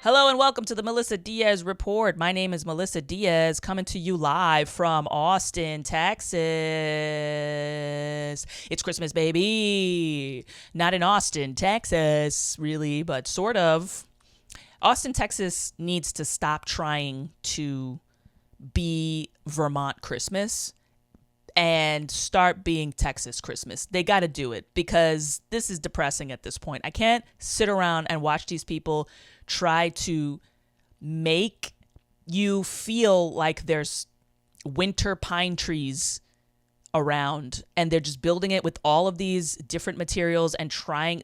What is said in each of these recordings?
Hello and welcome to the Melissa Diaz Report. My name is Melissa Diaz, coming to you live from Austin, Texas. It's Christmas, baby. Not in Austin, Texas, really, but sort of. Austin, Texas needs to stop trying to be Vermont Christmas and start being Texas Christmas. They got to do it because this is depressing at this point. I can't sit around and watch these people try to make you feel like there's winter pine trees around and they're just building it with all of these different materials and trying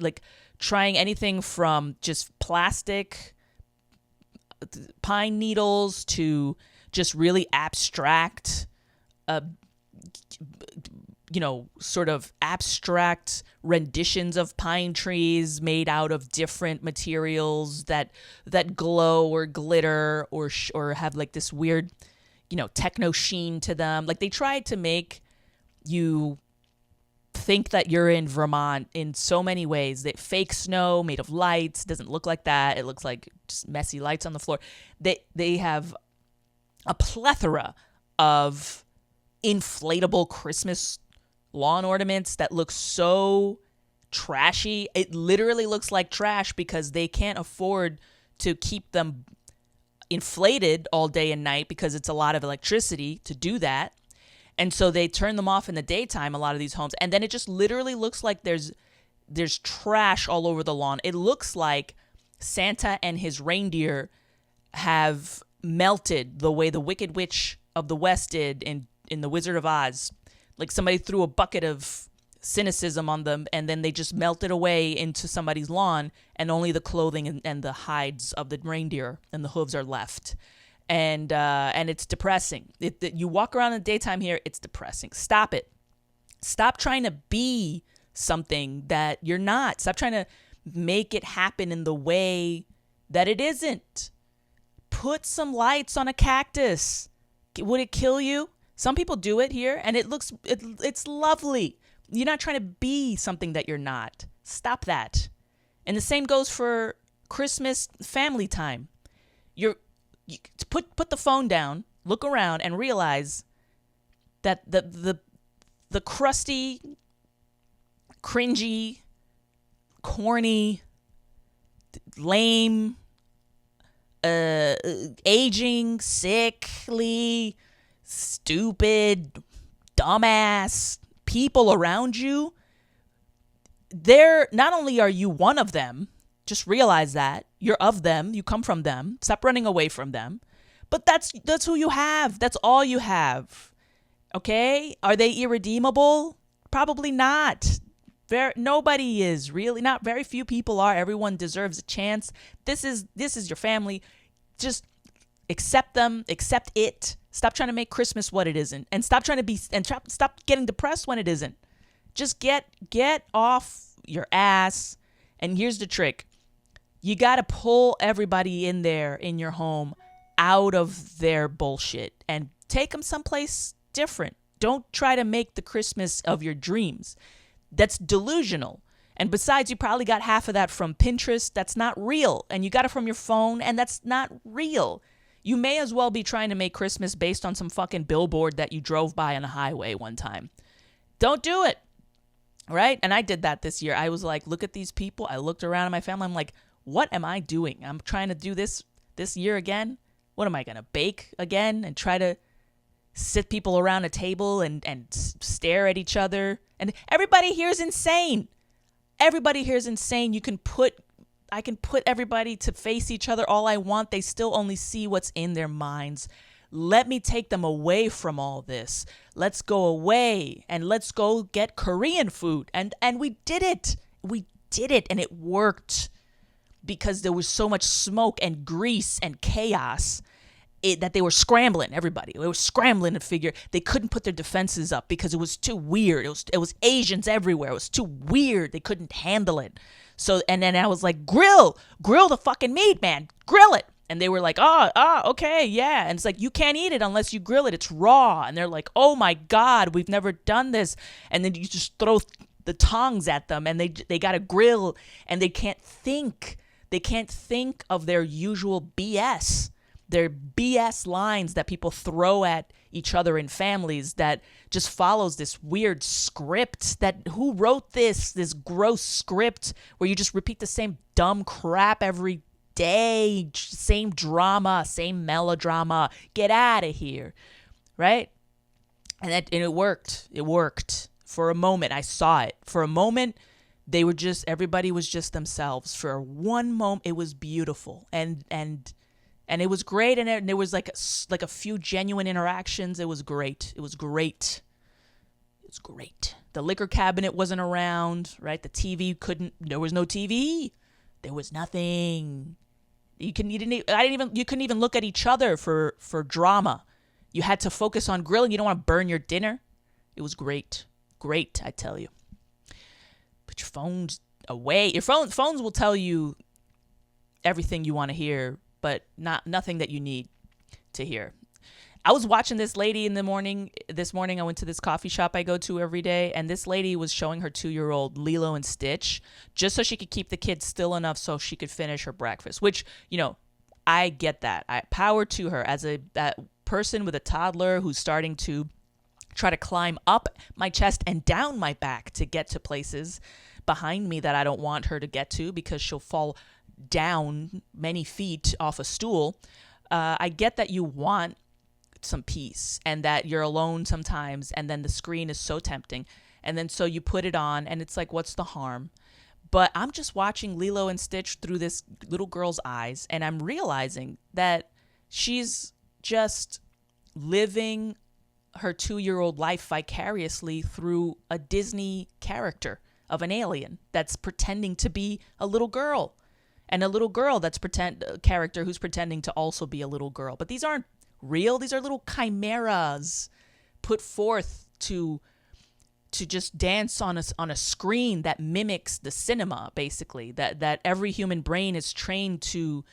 anything from just plastic pine needles to just really abstract sort of abstract renditions of pine trees made out of different materials that glow or glitter or have like this weird, techno sheen to them. Like they tried to make you think that you're in Vermont in so many ways. That fake snow made of lights doesn't look like that. It looks like just messy lights on the floor. They have a plethora of inflatable Christmas lawn ornaments that look so trashy. It literally looks like trash because they can't afford to keep them inflated all day and night because it's a lot of electricity to do that. And so they turn them off in the daytime, a lot of these homes. And then it just literally looks like there's trash all over the lawn. It looks like Santa and his reindeer have melted the way the Wicked Witch of the West did in The Wizard of Oz. Like somebody threw a bucket of cynicism on them and then they just melted away into somebody's lawn and only the clothing and the hides of the reindeer and the hooves are left. And it's depressing. You walk around in the daytime here, it's depressing. Stop it. Stop trying to be something that you're not. Stop trying to make it happen in the way that it isn't. Put some lights on a cactus. Would it kill you? Some people do it here, and it's lovely. You're not trying to be something that you're not. Stop that. And the same goes for Christmas family time. You put the phone down, look around, and realize that the crusty, cringy, corny, lame, aging, sickly, stupid, dumbass people around you, not only are you one of them, just realize that you're of them, you come from them, stop running away from them, but that's who you have. That's all you have. Okay? Are they irredeemable? Probably not. Nobody is, really. Not very few people are. Everyone deserves a chance. This is your family. Just accept them, accept it. Stop trying to make Christmas what it isn't, and stop getting depressed when it isn't. Just get off your ass. And here's the trick. You got to pull everybody in there in your home out of their bullshit and take them someplace different. Don't try to make the Christmas of your dreams. That's delusional. And besides, you probably got half of that from Pinterest. That's not real. And you got it from your phone, and that's not real. You may as well be trying to make Christmas based on some fucking billboard that you drove by on a highway one time. Don't do it. Right? And I did that this year. I was like, look at these people. I looked around at my family. I'm like, what am I doing? I'm trying to do this year again. What am I going to bake again and try to sit people around a table and stare at each other? And everybody here is insane. Everybody here is insane. I can put everybody to face each other all I want. They still only see what's in their minds. Let me take them away from all this. Let's go away and let's go get Korean food. And we did it. We did it, and it worked because there was so much smoke and grease and chaos that they were scrambling. Everybody, they were scrambling to figure. They couldn't put their defenses up because it was too weird. It was Asians everywhere. It was too weird. They couldn't handle it. So, and then I was like, grill the fucking meat, man, grill it. And they were like, okay, yeah. And it's like, you can't eat it unless you grill it. It's raw. And they're like, oh my God, we've never done this. And then you just throw the tongs at them and they got to grill and they can't think. They can't think of their usual BS. Their BS lines that people throw at each other in families that just follows this weird script that who wrote this gross script where you just repeat the same dumb crap every day, same drama, same melodrama. Get out of here, right? And it worked. It worked for a moment. I saw it for a moment. Everybody was just themselves. For one moment, it was beautiful, and it was great. And there was like a few genuine interactions. It was great. It was great. It was great. The liquor cabinet wasn't around, right? The TV there was no TV. There was nothing. You couldn't even look at each other for drama. You had to focus on grilling. You don't want to burn your dinner. It was great. Great, I tell you. Put your phones away. Your phones will tell you everything you want to hear, but nothing that you need to hear. I was watching this lady in the morning. This morning I went to this coffee shop I go to every day, and this lady was showing her 2-year-old Lilo and Stitch just so she could keep the kids still enough so she could finish her breakfast, which, I get that. Power to her as that person with a toddler who's starting to try to climb up my chest and down my back to get to places behind me that I don't want her to get to because she'll fall down many feet off a stool. I get that you want some peace and that you're alone sometimes, and then the screen is so tempting, and then so you put it on and it's like, what's the harm? But I'm just watching Lilo and Stitch through this little girl's eyes, and I'm realizing that she's just living her 2-year-old life vicariously through a Disney character of an alien that's pretending to be a little girl, and a little girl that's a character who's pretending to also be a little girl. But these aren't real. These are little chimeras put forth to just dance on a screen that mimics the cinema, basically, that every human brain is trained to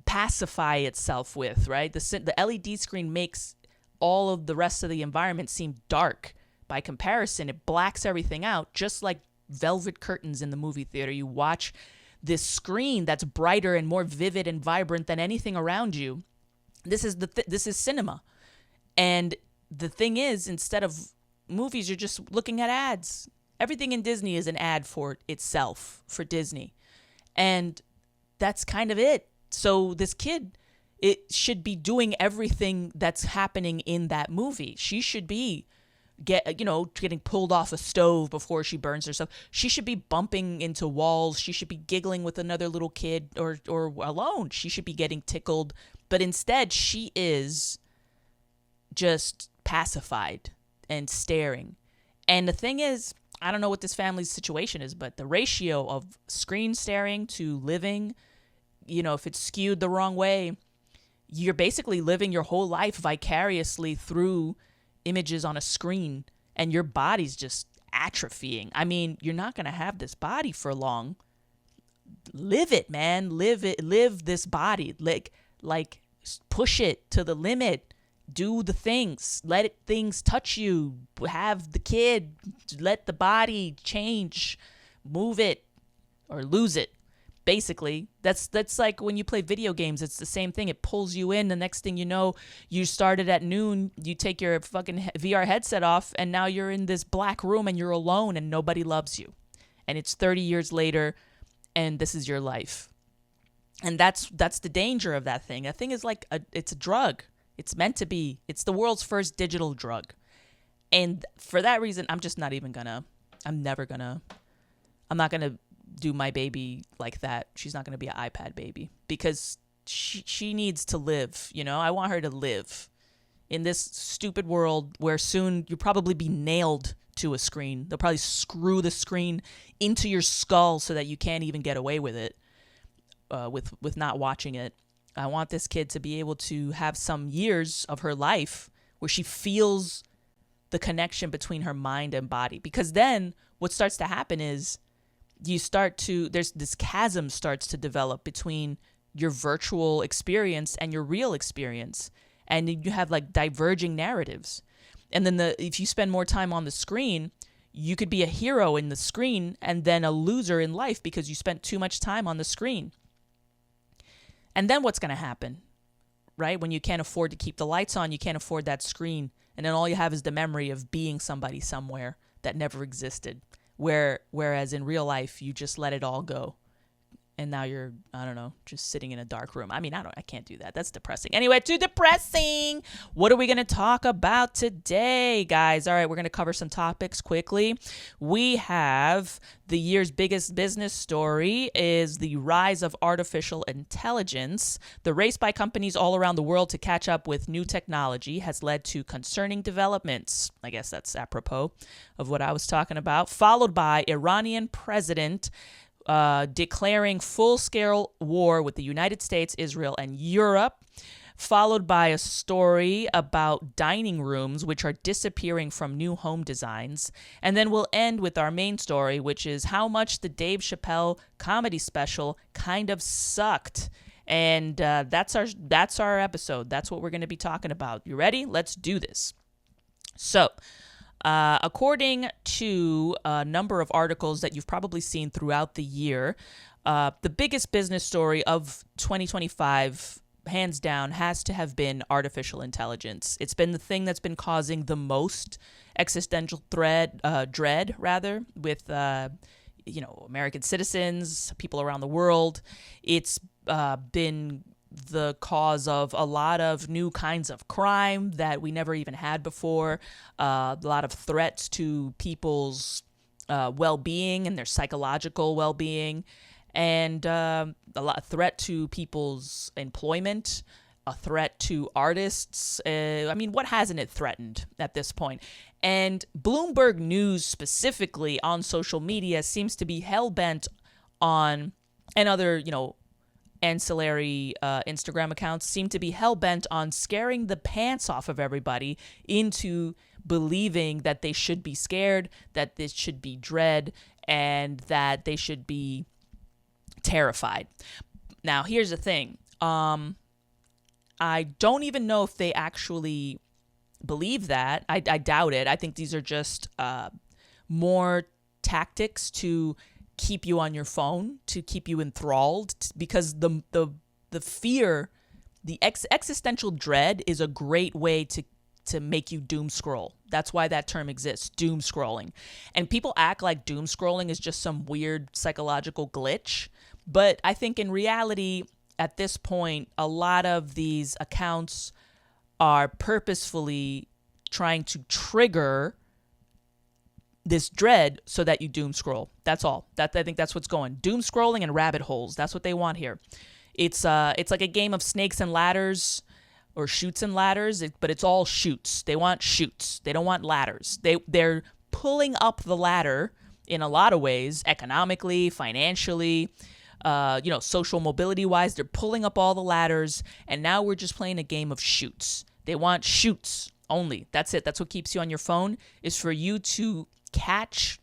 pacify itself with, right? The LED screen makes all of the rest of the environment seem dark. By comparison, it blacks everything out, just like velvet curtains in the movie theater. You watch this screen that's brighter and more vivid and vibrant than anything around you. This is cinema. And the thing is, instead of movies, you're just looking at ads. Everything in Disney is an ad for itself, for Disney. And that's kind of it. So this kid, it should be doing everything that's happening in that movie. She should be getting pulled off a stove before she burns herself. She should be bumping into walls. She should be giggling with another little kid or alone. She should be getting tickled. But instead, she is just pacified and staring. And the thing is, I don't know what this family's situation is, but the ratio of screen staring to living, if it's skewed the wrong way, you're basically living your whole life vicariously through images on a screen, and your body's just atrophying. I mean, you're not going to have this body for long. Live it, man. Live it. Live this body. Like push it to the limit. Do the things. Let things touch you. Have the kid. Let the body change. Move it or lose it. Basically, that's like when you play video games. It's the same thing. It pulls you in. The next thing you know, you started at noon. You take your fucking VR headset off, and now you're in this black room, and you're alone, and nobody loves you. And it's 30 years later, and this is your life. And that's the danger of that thing. That thing is like it's a drug. It's meant to be. It's the world's first digital drug. And for that reason, I'm not gonna do my baby like that. She's not going to be an iPad baby because she needs to live. I want her to live in this stupid world where soon you'll probably be nailed to a screen. They'll probably screw the screen into your skull so that you can't even get away with it, with not watching it. I want this kid to be able to have some years of her life where she feels the connection between her mind and body, because then what starts to happen is there's this chasm starts to develop between your virtual experience and your real experience. And you have like diverging narratives. And then if you spend more time on the screen, you could be a hero in the screen and then a loser in life because you spent too much time on the screen. And then what's going to happen, right? When you can't afford to keep the lights on, you can't afford that screen. And then all you have is the memory of being somebody somewhere that never existed. Whereas in real life, you just let it all go. And now you're, I don't know, just sitting in a dark room. I mean, I can't do that. That's depressing. Anyway, too depressing. What are we going to talk about today, guys? All right, we're going to cover some topics quickly. We have the year's biggest business story is the rise of artificial intelligence. The race by companies all around the world to catch up with new technology has led to concerning developments. I guess that's apropos of what I was talking about. Followed by Iranian President declaring full-scale war with the United States, Israel, and Europe, followed by a story about dining rooms, which are disappearing from new home designs. And then we'll end with our main story, which is how much the Dave Chappelle comedy special kind of sucked. And that's our episode. That's what we're going to be talking about. You ready? Let's do this. So, according to a number of articles that you've probably seen throughout the year, the biggest business story of 2025, hands down, has to have been artificial intelligence. It's been the thing that's been causing the most existential dread, with American citizens, people around the world. It's been the cause of a lot of new kinds of crime that we never even had before, a lot of threats to people's well-being and their psychological well-being, and a lot of threat to people's employment, a threat to artists. What hasn't it threatened at this point? And Bloomberg News specifically on social media seems to be hell-bent on, and other, ancillary Instagram accounts seem to be hell-bent on scaring the pants off of everybody into believing that they should be scared, that this should be dread, and that they should be terrified. Now, here's the thing. I don't even know if they actually believe that. I doubt it. I think these are just more tactics to keep you on your phone, to keep you enthralled, because the fear, the existential dread is a great way to make you doom scroll. That's why that term exists, doom scrolling. And people act like doom scrolling is just some weird psychological glitch. But I think in reality, at this point, a lot of these accounts are purposefully trying to trigger this dread so that you doom scroll. That's all. I think that's what's going. Doom scrolling and rabbit holes. That's what they want here. It's like a game of snakes and ladders, or shoots and ladders, but it's all shoots. They want shoots. They don't want ladders. They're pulling up the ladder in a lot of ways, economically, financially, social mobility wise. They're pulling up all the ladders, and now we're just playing a game of shoots. They want shoots only. That's it. That's what keeps you on your phone, is for you to catch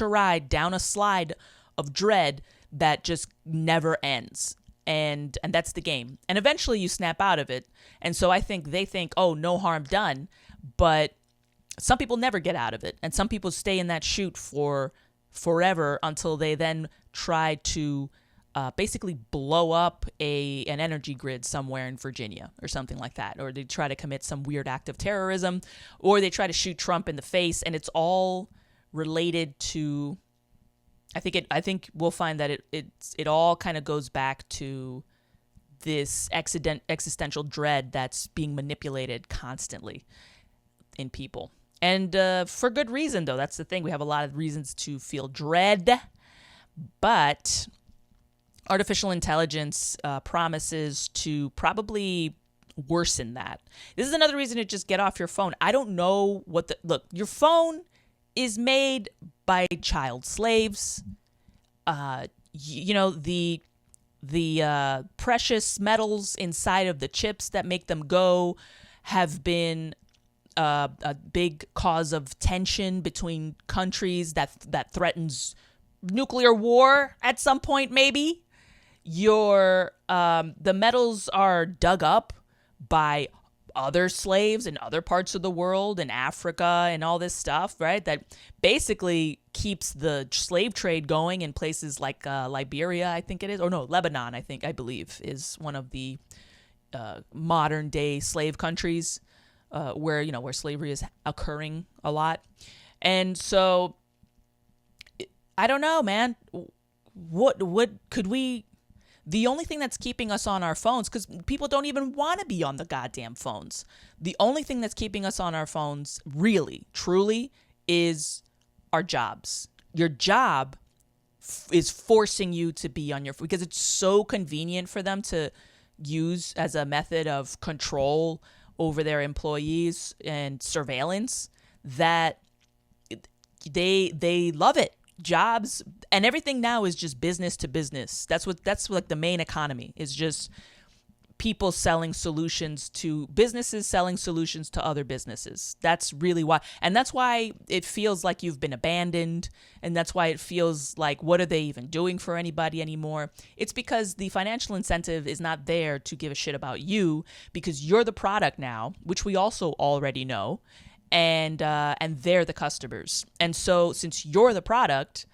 a ride down a slide of dread that just never ends. And that's the game. And eventually you snap out of it. And so I think they think, oh, no harm done. But some people never get out of it. And some people stay in that chute for forever until they then try to basically blow up an energy grid somewhere in Virginia or something like that. Or they try to commit some weird act of terrorism. Or they try to shoot Trump in the face. And it's all related to, I think we'll find that it all kind of goes back to this existential dread that's being manipulated constantly in people. And for good reason, though. That's the thing. We have a lot of reasons to feel dread. But artificial intelligence promises to probably worsen that. This is another reason to just get off your phone. I don't know look, your phone is made by child slaves. The precious metals inside of the chips that make them go have been a big cause of tension between countries that threatens nuclear war at some point, maybe. The metals are dug up by other slaves in other parts of the world, in Africa and all this stuff, right? That basically keeps the slave trade going in places like Liberia, I think it is, or no, Lebanon, I believe, is one of the modern day slave countries where slavery is occurring a lot. And so I don't know, man. What could we? The only thing that's keeping us on our phones, because people don't even want to be on the goddamn phones. The only thing that's keeping us on our phones, really, truly, is our jobs. Your job is forcing you to be on your phone because it's so convenient for them to use as a method of control over their employees and surveillance that they love it. Jobs and everything now is just business to business. That's like the main economy is just people selling solutions to businesses, selling solutions to other businesses. That's really why. And that's why it feels like you've been abandoned. And that's why it feels like, what are they even doing for anybody anymore? It's because the financial incentive is not there to give a shit about you because you're the product now, which we also already know. And they're the customers. And so since you're the product,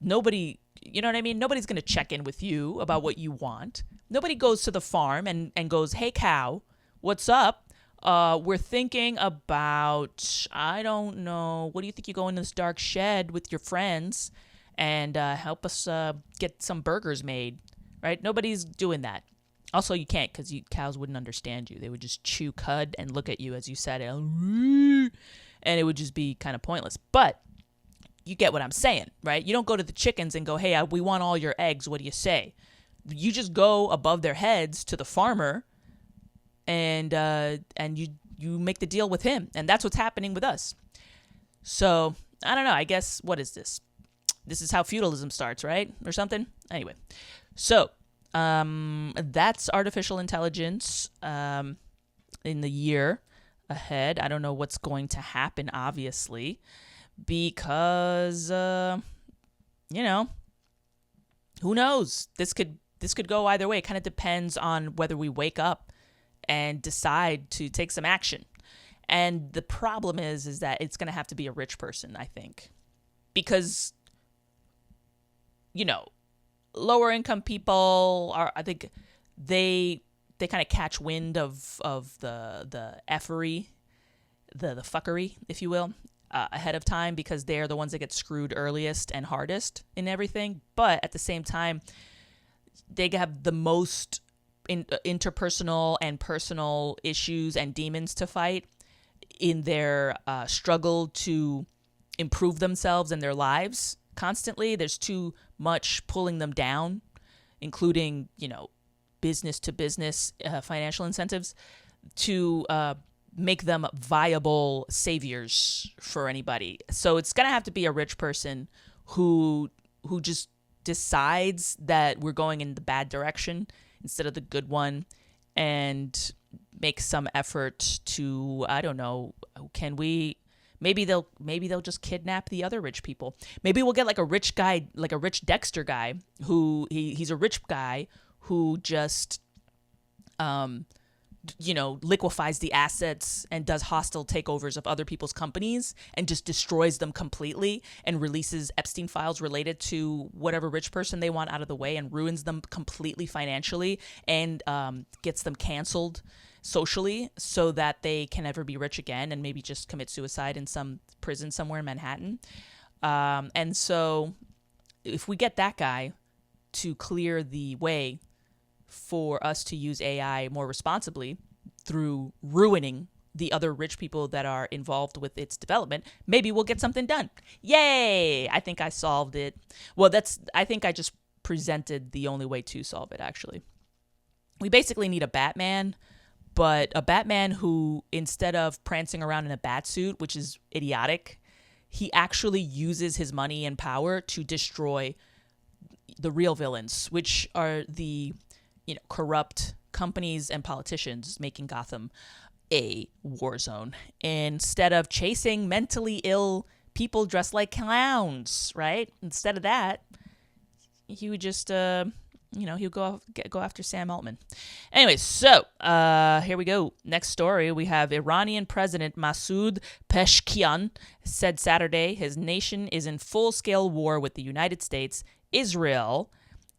nobody, you know what I mean? Nobody's going to check in with you about what you want. Nobody goes to the farm and goes, hey, cow, what's up? We're thinking about, I don't know, what do you think you go in this dark shed with your friends and help us get some burgers made, right? Nobody's doing that. Also, you can't because cows wouldn't understand you. They would just chew cud and look at you as you said it. And it would just be kind of pointless. But you get what I'm saying, right? You don't go to the chickens and go, hey, we want all your eggs. What do you say? You just go above their heads to the farmer and you make the deal with him. And that's what's happening with us. So, I don't know. I guess, what is this? This is how feudalism starts, right? Or something? Anyway. So, that's artificial intelligence in the year ahead. I don't know what's going to happen, obviously, because who knows? This could go either way. It kind of depends on whether we wake up and decide to take some action. And the problem is that it's going to have to be a rich person, I think, because lower income people are, I think they kind of catch wind of the effery, the fuckery, if you will, ahead of time because they're the ones that get screwed earliest and hardest in everything. But at the same time, they have the most interpersonal and personal issues and demons to fight in their struggle to improve themselves and their lives constantly. There's too much pulling them down, including, business to business financial incentives to make them viable saviors for anybody. So it's going to have to be a rich person who just decides that we're going in the bad direction instead of the good one and make some effort to, I don't know, maybe they'll just kidnap the other rich people. Maybe we'll get like a rich guy, like a rich Dexter guy who he's a rich guy who just liquefies the assets and does hostile takeovers of other people's companies and just destroys them completely and releases Epstein files related to whatever rich person they want out of the way and ruins them completely financially and gets them canceled socially so that they can never be rich again and maybe just commit suicide in some prison somewhere in Manhattan. And so if we get that guy to clear the way for us to use AI more responsibly through ruining the other rich people that are involved with its development, maybe we'll get something done. Yay! I think I solved it. Well, I think I just presented the only way to solve it, actually. We basically need a Batman, but a Batman who, instead of prancing around in a bat suit, which is idiotic, he actually uses his money and power to destroy the real villains, which are the corrupt companies and politicians making Gotham a war zone instead of chasing mentally ill people dressed like clowns, right? Instead of that, he would just He'll go after Sam Altman. Anyway, so here we go. Next story, we have Iranian President Masoud Pezeshkian said Saturday his nation is in full-scale war with the United States, Israel,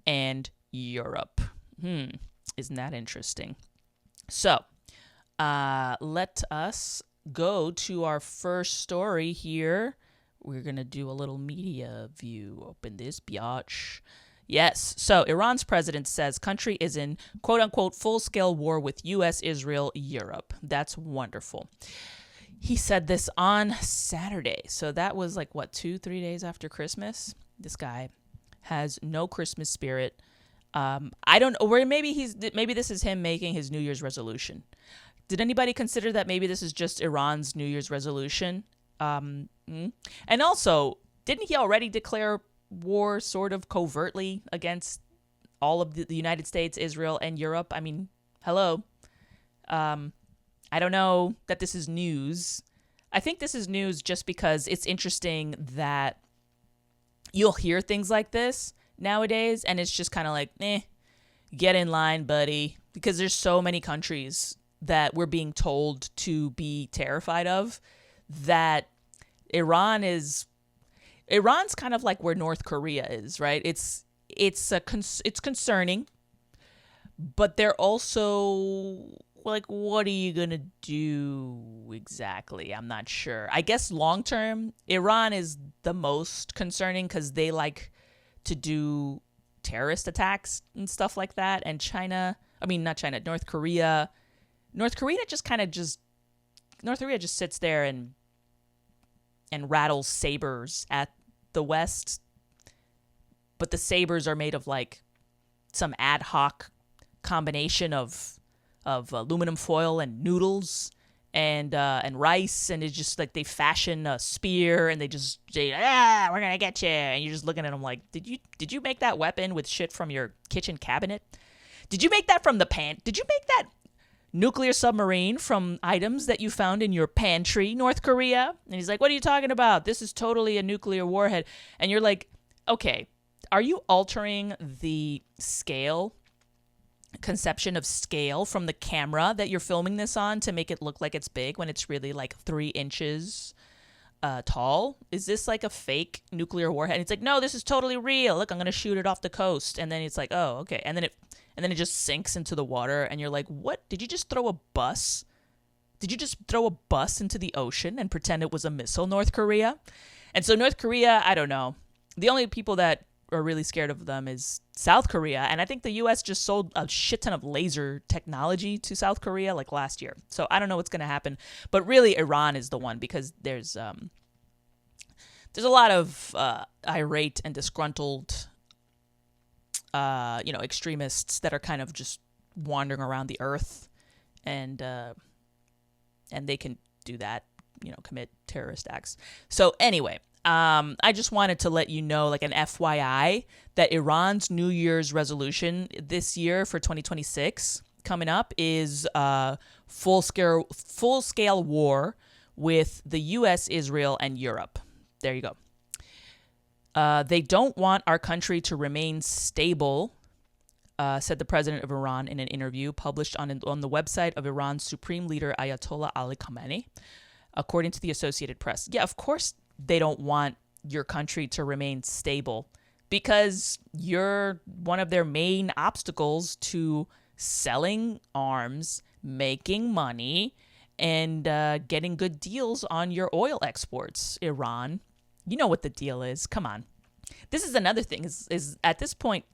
and Europe. Isn't that interesting? So let us go to our first story here. We're going to do a little media view. Open this biatch. Yes. So Iran's president says country is in quote unquote full-scale war with U.S., Israel, Europe. That's wonderful. He said this on Saturday. So that was 2-3 days after Christmas. This guy has no Christmas spirit. I don't know where maybe this is him making his New Year's resolution. Did anybody consider that maybe this is just Iran's New Year's resolution? And also, didn't he already declare war sort of covertly against all of the United States, Israel, and Europe? I mean, hello. I don't know that this is news. I think this is news just because it's interesting that you'll hear things like this nowadays, and it's just kind of get in line, buddy, because there's so many countries that we're being told to be terrified of that Iran's kind of like where North Korea is, right? It's concerning, but they're also what are you gonna do exactly? I'm not sure. I guess long term, Iran is the most concerning because they like to do terrorist attacks and stuff like that. And North Korea. North Korea just sits there and rattles sabers at the West, but the sabers are made of some ad hoc combination of aluminum foil and noodles and rice, and it's just they fashion a spear and they say, we're gonna get you, and you're just looking at them did you make that weapon with shit from your kitchen cabinet? Did you make that from the pan? Did you make that nuclear submarine from items that you found in your pantry, North Korea? And he's like, what are you talking about? This is totally a nuclear warhead. And you're like, okay, are you altering the conception of scale from the camera that you're filming this on to make it look like it's big when it's really 3 inches tall? Is this a fake nuclear warhead? And it's like, no, this is totally real. Look, I'm going to shoot it off the coast. And then it's like, oh, okay. And then it just sinks into the water, and you're like, what? Did you just throw a bus? Did you just throw a bus into the ocean and pretend it was a missile, North Korea? And so North Korea, I don't know. The only people that are really scared of them is South Korea. And I think the U.S. just sold a shit ton of laser technology to South Korea last year. So I don't know what's going to happen. But really, Iran is the one, because there's a lot of irate and disgruntled extremists that are kind of just wandering around the earth, and they can do that, commit terrorist acts. So anyway, I just wanted to let you know, an FYI, that Iran's New Year's resolution this year for 2026 coming up is full scale war with the U.S., Israel, and Europe. There you go. They don't want our country to remain stable, said the president of Iran in an interview published on the website of Iran's supreme leader, Ayatollah Ali Khamenei, according to the Associated Press. Yeah, of course they don't want your country to remain stable, because you're one of their main obstacles to selling arms, making money, and getting good deals on your oil exports, Iran. You know what the deal is. Come on. This is another thing, is at this point,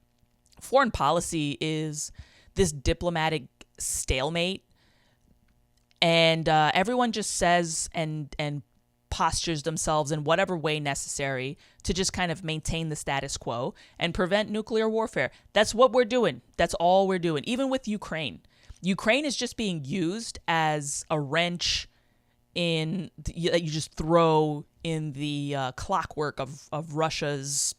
foreign policy is this diplomatic stalemate, and everyone just says and postures themselves in whatever way necessary to just kind of maintain the status quo and prevent nuclear warfare. That's what we're doing. That's all we're doing. Even with Ukraine. Ukraine is just being used as a wrench that you just throw in the clockwork of Russia's,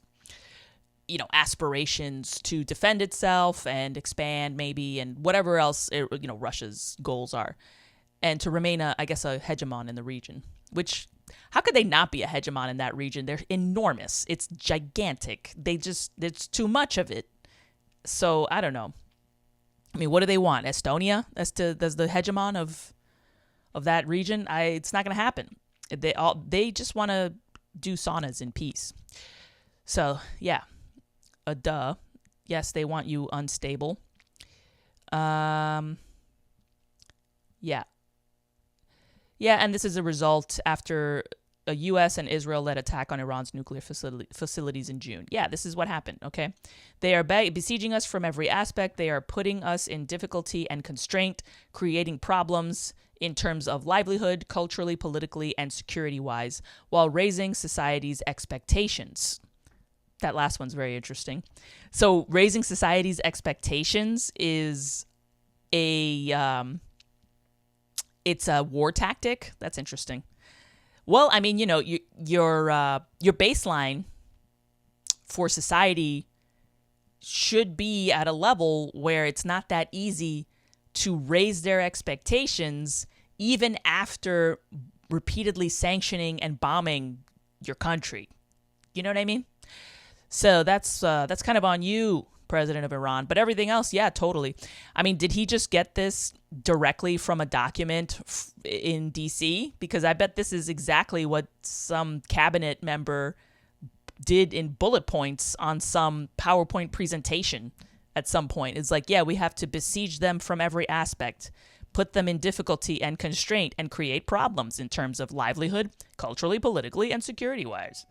aspirations to defend itself and expand, maybe, and whatever else Russia's goals are, and to remain a hegemon in the region. Which, how could they not be a hegemon in that region? They're enormous. It's gigantic. It's too much of it. So I don't know. I mean, what do they want? Estonia as the hegemon of that region? It's not going to happen. They just want to do saunas in peace. So yeah, duh. Yes, they want you unstable. Yeah. Yeah, and this is a result after a U.S. and Israel-led attack on Iran's nuclear facilities in June. Yeah, this is what happened, okay? They are besieging us from every aspect. They are putting us in difficulty and constraint, creating problems in terms of livelihood, culturally, politically, and security-wise, while raising society's expectations. That last one's very interesting. So raising society's expectations is it's a war tactic. That's interesting. Well, I mean, your baseline for society should be at a level where it's not that easy to raise their expectations even after repeatedly sanctioning and bombing your country. You know what I mean? So that's kind of on you, President of Iran. But everything else, yeah, totally. I mean, did he just get this directly from a document in D.C.? Because I bet this is exactly what some cabinet member did in bullet points on some PowerPoint presentation at some point. It's like, yeah, we have to besiege them from every aspect, put them in difficulty and constraint, and create problems in terms of livelihood, culturally, politically, and security-wise.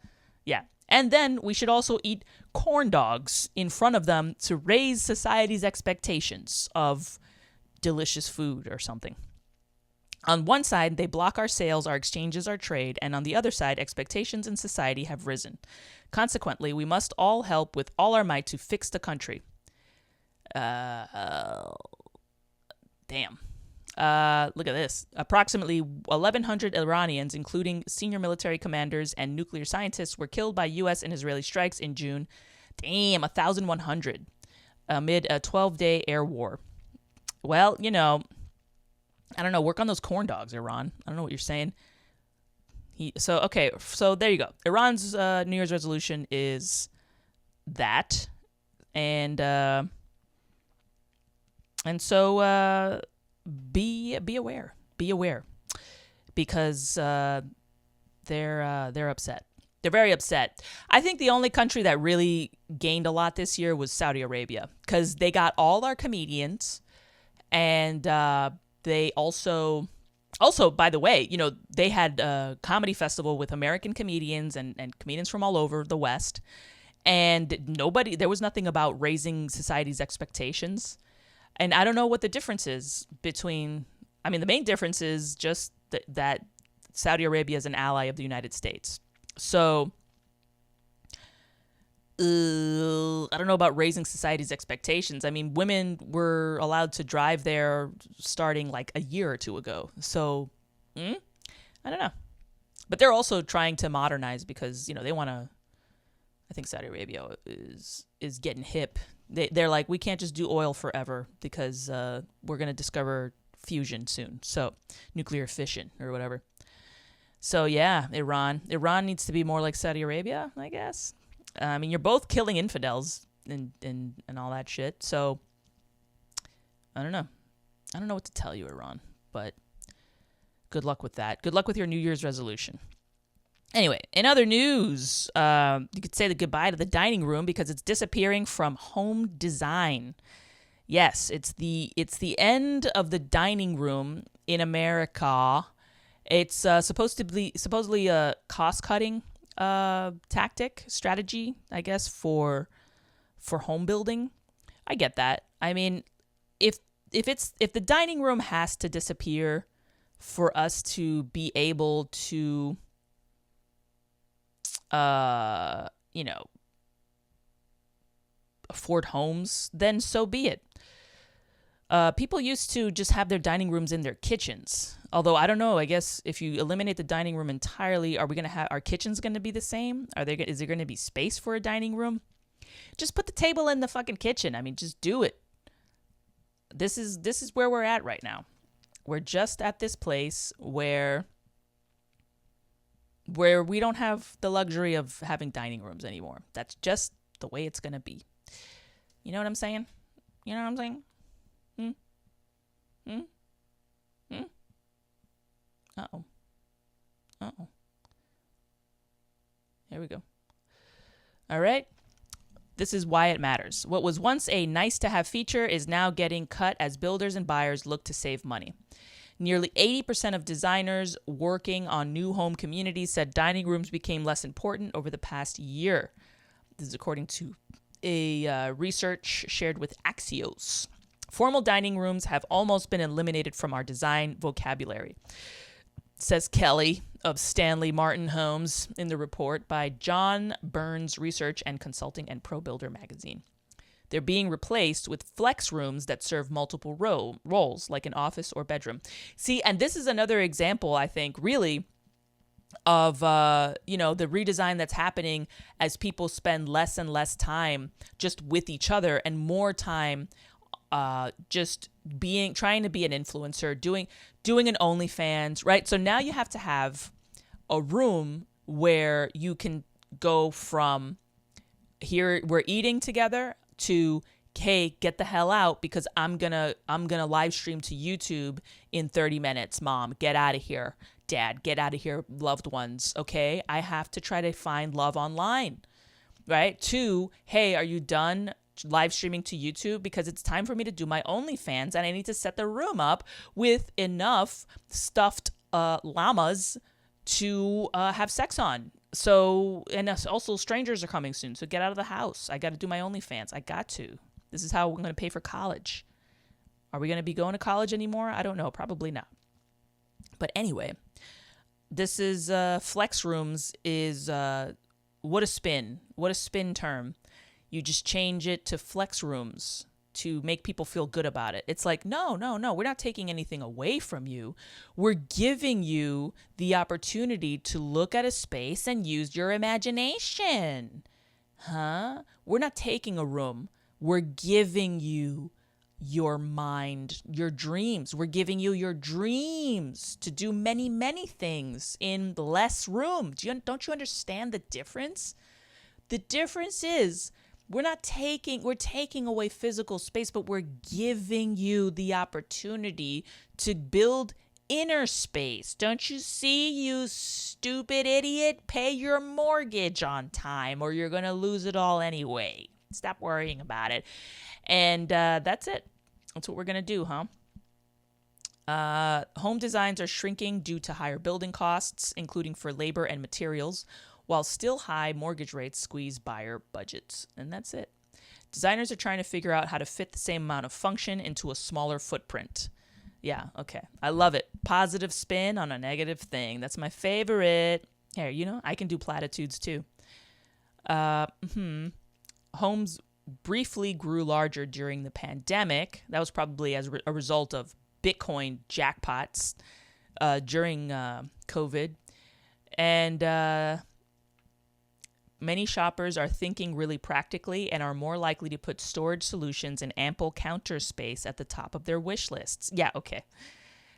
Yeah. And then we should also eat corn dogs in front of them to raise society's expectations of delicious food or something. On one side, they block our sales, our exchanges, our trade, and on the other side, expectations in society have risen. Consequently, we must all help with all our might to fix the country. Damn. Look at this. Approximately 1,100 Iranians, including senior military commanders and nuclear scientists, were killed by U.S. and Israeli strikes in June. Damn, 1,100 amid a 12-day air war. Well, I don't know. Work on those corn dogs, Iran. I don't know what you're saying. So there you go. Iran's New Year's resolution is that, and so. Be aware, because they're upset. They're very upset. I think the only country that really gained a lot this year was Saudi Arabia, because they got all our comedians, and they also, by the way, they had a comedy festival with American comedians and comedians from all over the West, and there was nothing about raising society's expectations. And I don't know what the difference is between, the main difference is just that Saudi Arabia is an ally of the United States. So, I don't know about raising society's expectations. I mean, women were allowed to drive there starting like a year or two ago. So, I don't know. But they're also trying to modernize because, they want to, I think Saudi Arabia is getting hip. They're like, we can't just do oil forever because we're going to discover fusion soon. So nuclear fission or whatever. So yeah, Iran needs to be more like Saudi Arabia, I guess. You're both killing infidels and all that shit. So I don't know what to tell you, Iran, but good luck with that. Good luck with your New Year's resolution. Anyway, in other news, you could say the goodbye to the dining room because it's disappearing from home design. Yes, it's the end of the dining room in America. It's supposedly a cost-cutting strategy, I guess, for home building. I get that. I mean, if the dining room has to disappear for us to be able to afford homes, then so be it. People used to just have their dining rooms in their kitchens. Although, I don't know, I guess if you eliminate the dining room entirely, are we going to have our kitchens going to be the same? Is there going to be space for a dining room? Just put the table in the fucking kitchen. Just do it. This is where we're at right now. We're just at this place where we don't have the luxury of having dining rooms anymore. That's just the way it's going to be. You know what I'm saying? You know what I'm saying? Hmm? Hmm? Hmm? Uh-oh. Uh-oh. Here we go. All right. This is why it matters. What was once a nice-to-have feature is now getting cut as builders and buyers look to save money. Nearly 80% of designers working on new home communities said dining rooms became less important over the past year. This is according to a research shared with Axios. Formal dining rooms have almost been eliminated from our design vocabulary, says Kelly of Stanley Martin Homes in the report by John Burns Research and Consulting and Pro Builder magazine. They're being replaced with flex rooms that serve multiple roles, like an office or bedroom. See, and this is another example, I think, really, of the redesign that's happening as people spend less and less time just with each other and more time just trying to be an influencer, doing an OnlyFans, right? So now you have to have a room where you can go from here we're eating together to, hey, get the hell out because I'm gonna live stream to YouTube in 30 minutes. Mom, get out of here. Dad, get out of here. Loved ones, okay? I have to try to find love online, right? 2, hey, are you done live streaming to YouTube? Because it's time for me to do my OnlyFans and I need to set the room up with enough stuffed llamas to have sex on. So, and also strangers are coming soon. So get out of the house. I got to do my OnlyFans. I got to. This is how I'm going to pay for college. Are we going to be going to college anymore? I don't know. Probably not. But anyway, this is flex rooms is what a spin. What a spin term. You just change it to flex rooms to make people feel good about it. It's like, no, we're not taking anything away from you. We're giving you the opportunity to look at a space and use your imagination. Huh? We're not taking a room. We're giving you your mind, your dreams. We're giving you your dreams to do many, many things in less room. Don't you understand the difference? The difference is we're taking away physical space, but we're giving you the opportunity to build inner space. Don't you see, you stupid idiot? Pay your mortgage on time or you're going to lose it all anyway. Stop worrying about it. And that's it. That's what we're going to do, huh? Home designs are shrinking due to higher building costs, including for labor and materials, while still high mortgage rates squeeze buyer budgets. And that's it. Designers are trying to figure out how to fit the same amount of function into a smaller footprint. Yeah, okay. I love it. Positive spin on a negative thing. That's my favorite. Here, I can do platitudes too. Homes briefly grew larger during the pandemic. That was probably as a result of Bitcoin jackpots during COVID. And many shoppers are thinking really practically and are more likely to put storage solutions and ample counter space at the top of their wish lists. Yeah, okay.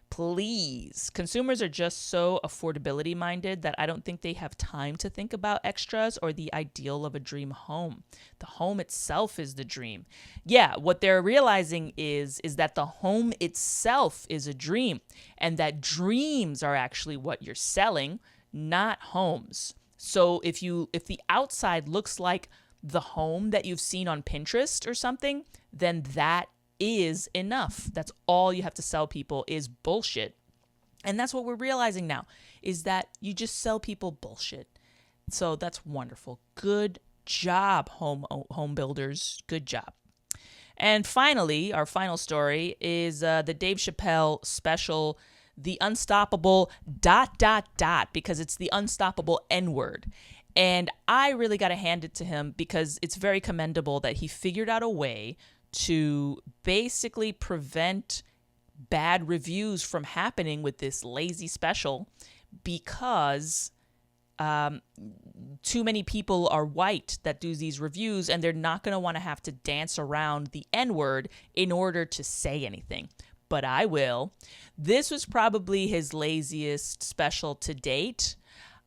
Please. Consumers are just so affordability minded that I don't think they have time to think about extras or the ideal of a dream home. The home itself is the dream. Yeah, what they're realizing is that the home itself is a dream and that dreams are actually what you're selling, not homes. So if the outside looks like the home that you've seen on Pinterest or something, then that is enough. That's all you have to sell people is bullshit. And that's what we're realizing now is that you just sell people bullshit. So that's wonderful. Good job, home builders. Good job. And finally, our final story is the Dave Chappelle special, The Unstoppable ... because it's the unstoppable N-word. And I really got to hand it to him because it's very commendable that he figured out a way to basically prevent bad reviews from happening with this lazy special because too many people are white that do these reviews and they're not going to want to have to dance around the N-word in order to say anything. But I will. This was probably his laziest special to date.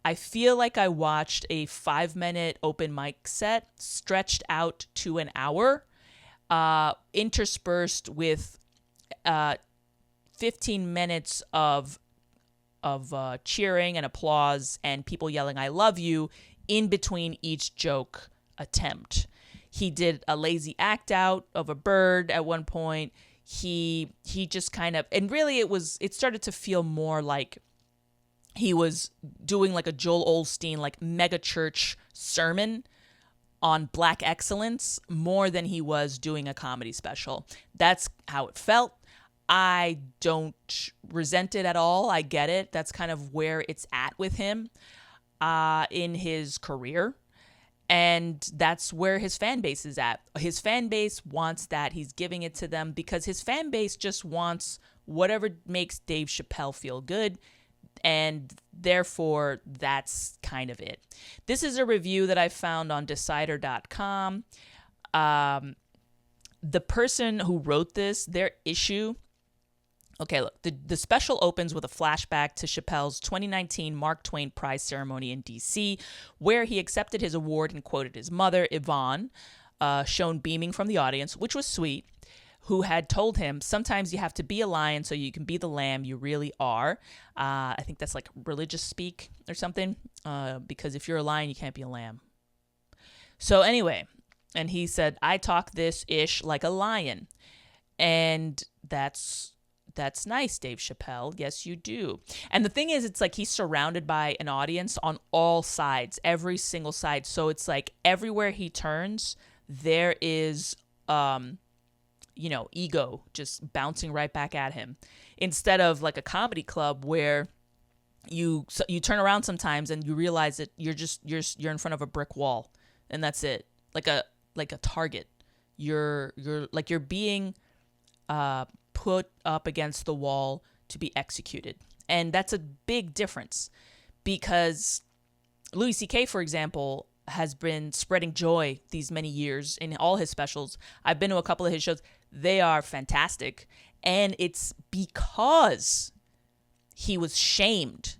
I feel like I watched a 5-minute open mic set stretched out to an hour. interspersed with 15 minutes of cheering and applause and people yelling "I love you" in between each joke attempt. He did a lazy act out of a bird at one point. He just kind of, and really it started to feel more like he was doing like a Joel Osteen like mega church sermon on Black excellence more than he was doing a comedy special. That's how it felt. I don't resent it at all. I get it. That's kind of where it's at with him in his career. And that's where his fan base is at. His fan base wants that. He's giving it to them because his fan base just wants whatever makes Dave Chappelle feel good. And therefore, that's kind of it. This is a review that I found on Decider.com. The person who wrote this, their issue... Okay, look, the special opens with a flashback to Chappelle's 2019 Mark Twain Prize ceremony in D.C., where he accepted his award and quoted his mother, Yvonne, shown beaming from the audience, which was sweet, who had told him, sometimes you have to be a lion so you can be the lamb you really are. I think that's like religious speak or something, because if you're a lion, you can't be a lamb. So anyway, and he said, I talk this-ish like a lion. And that's nice, Dave Chappelle. Yes, you do. And the thing is, it's like he's surrounded by an audience on all sides, every single side. So it's like everywhere he turns, there is, ego just bouncing right back at him. Instead of like a comedy club where you turn around sometimes and you realize that you're in front of a brick wall and that's it. Like a target. You're being put up against the wall to be executed. And that's a big difference because Louis C.K., for example, has been spreading joy these many years in all his specials. I've been to a couple of his shows. They are fantastic. And it's because he was shamed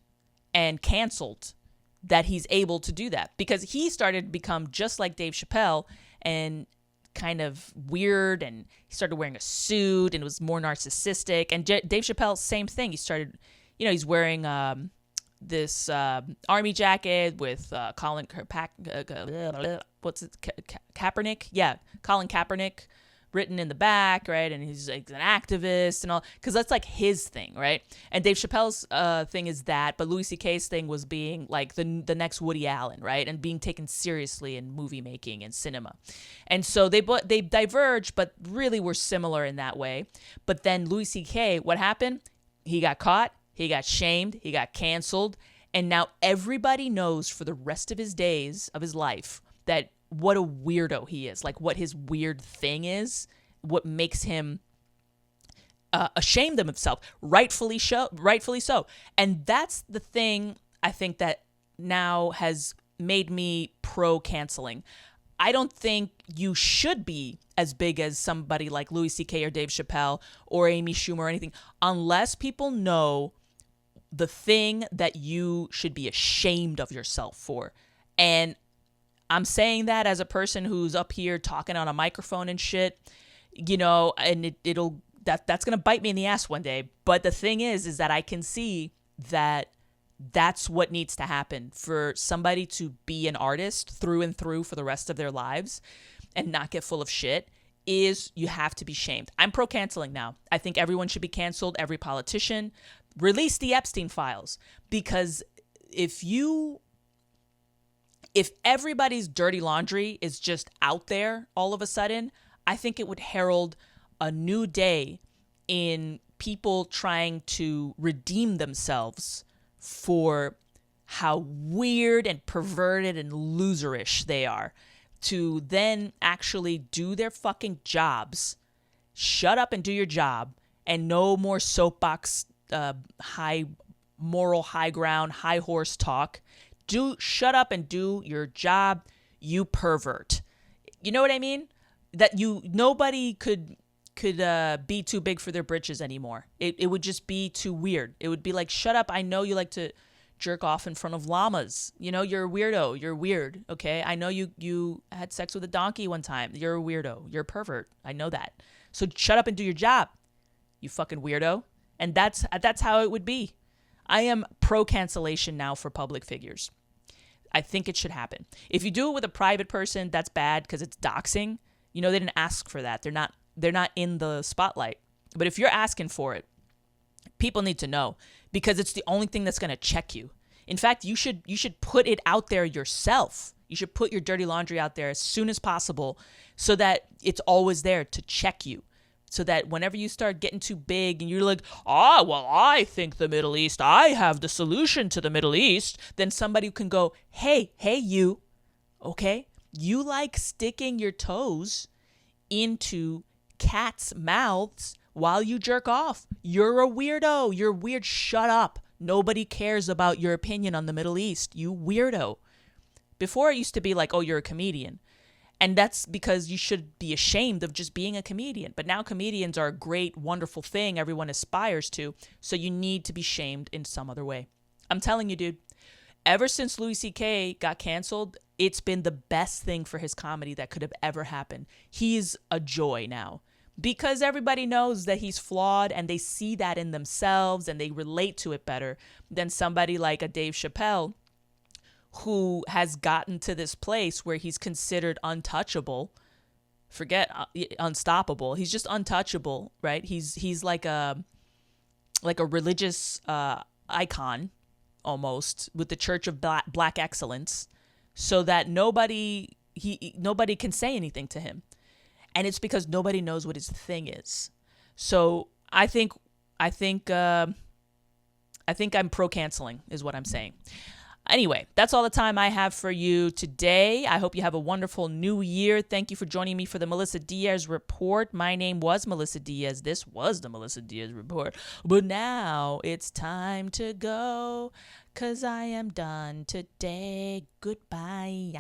and canceled that he's able to do that. Because he started to become just like Dave Chappelle and kind of weird, and he started wearing a suit and was more narcissistic. And Dave Chappelle, same thing. He started, he's wearing this army jacket with Colin Kaepernick? Yeah, Colin Kaepernick written in the back, right? And he's like an activist and all, because that's like his thing, right? And Dave Chappelle's thing is that, but Louis C.K.'s thing was being like the next Woody Allen, right? And being taken seriously in movie making and cinema. And so they diverged, but really were similar in that way. But then Louis C.K., what happened? He got caught, he got shamed, he got canceled, and now everybody knows for the rest of his days of his life that what a weirdo he is, like what his weird thing is, what makes him ashamed of himself, rightfully so. And that's the thing I think that now has made me pro-canceling. I don't think you should be as big as somebody like Louis C.K. or Dave Chappelle or Amy Schumer or anything, unless people know the thing that you should be ashamed of yourself for. And I'm saying that as a person who's up here talking on a microphone and shit, and that's going to bite me in the ass one day. But the thing is that I can see that that's what needs to happen for somebody to be an artist through and through for the rest of their lives and not get full of shit, is you have to be shamed. I'm pro-canceling now. I think everyone should be canceled, every politician. Release the Epstein files, because if everybody's dirty laundry is just out there all of a sudden, I think it would herald a new day in people trying to redeem themselves for how weird and perverted and loserish they are, to then actually do their fucking jobs, shut up and do your job, and no more soapbox, high moral high ground, high horse talk. Shut up and do your job, you pervert. You know what I mean? That nobody could be too big for their britches anymore. It would just be too weird. It would be like, shut up, I know you like to jerk off in front of llamas. You're a weirdo. You're weird, okay? I know you had sex with a donkey one time. You're a weirdo. You're a pervert. I know that. So shut up and do your job, you fucking weirdo. And that's how it would be. I am pro cancellation now for public figures. I think it should happen. If you do it with a private person, that's bad because it's doxing. They didn't ask for that. They're not in the spotlight. But if you're asking for it, people need to know because it's the only thing that's going to check you. In fact, you should put it out there yourself. You should put your dirty laundry out there as soon as possible so that it's always there to check you. So that whenever you start getting too big and you're like, well, I think the Middle East, I have the solution to the Middle East, then somebody can go, hey, you, okay? You like sticking your toes into cats' mouths while you jerk off. You're a weirdo. You're weird. Shut up. Nobody cares about your opinion on the Middle East. You weirdo. Before it used to be like, oh, you're a comedian. And that's because you should be ashamed of just being a comedian. But now comedians are a great, wonderful thing everyone aspires to. So you need to be shamed in some other way. I'm telling you, dude, ever since Louis C.K. got canceled, it's been the best thing for his comedy that could have ever happened. He's a joy now because everybody knows that he's flawed and they see that in themselves and they relate to it better than somebody like a Dave Chappelle, who has gotten to this place where he's considered untouchable. Forget unstoppable. He's just untouchable, right? He's like a religious icon almost with the Church of Black Excellence, so that nobody can say anything to him, and it's because nobody knows what his thing is. So I think I'm pro canceling is what I'm saying. Anyway, that's all the time I have for you today. I hope you have a wonderful new year. Thank you for joining me for the Melissa Diaz Report. My name was Melissa Diaz. This was the Melissa Diaz Report. But now it's time to go, 'cause I am done today. Goodbye.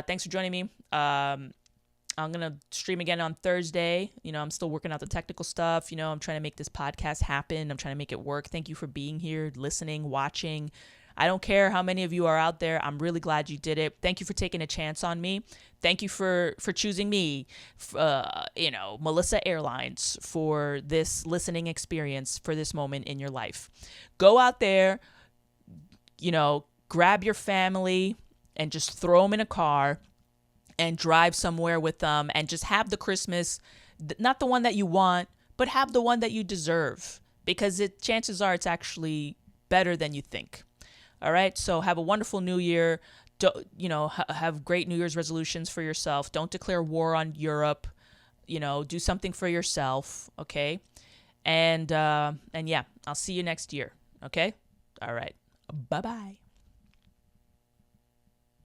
Thanks for joining me. I'm going to stream again on Thursday. I'm still working out the technical stuff. I'm trying to make this podcast happen. I'm trying to make it work. Thank you for being here, listening, watching. I don't care how many of you are out there. I'm really glad you did it. Thank you for taking a chance on me. Thank you for choosing me, Melissa Airlines, for this listening experience, for this moment in your life. Go out there, grab your family and just throw them in a car and drive somewhere with them and just have the Christmas, not the one that you want, but have the one that you deserve, because chances are it's actually better than you think. All right. So have a wonderful new year. Have great New Year's resolutions for yourself. Don't declare war on Europe. Do something for yourself. Okay. And yeah, I'll see you next year. Okay. All right. Bye-bye.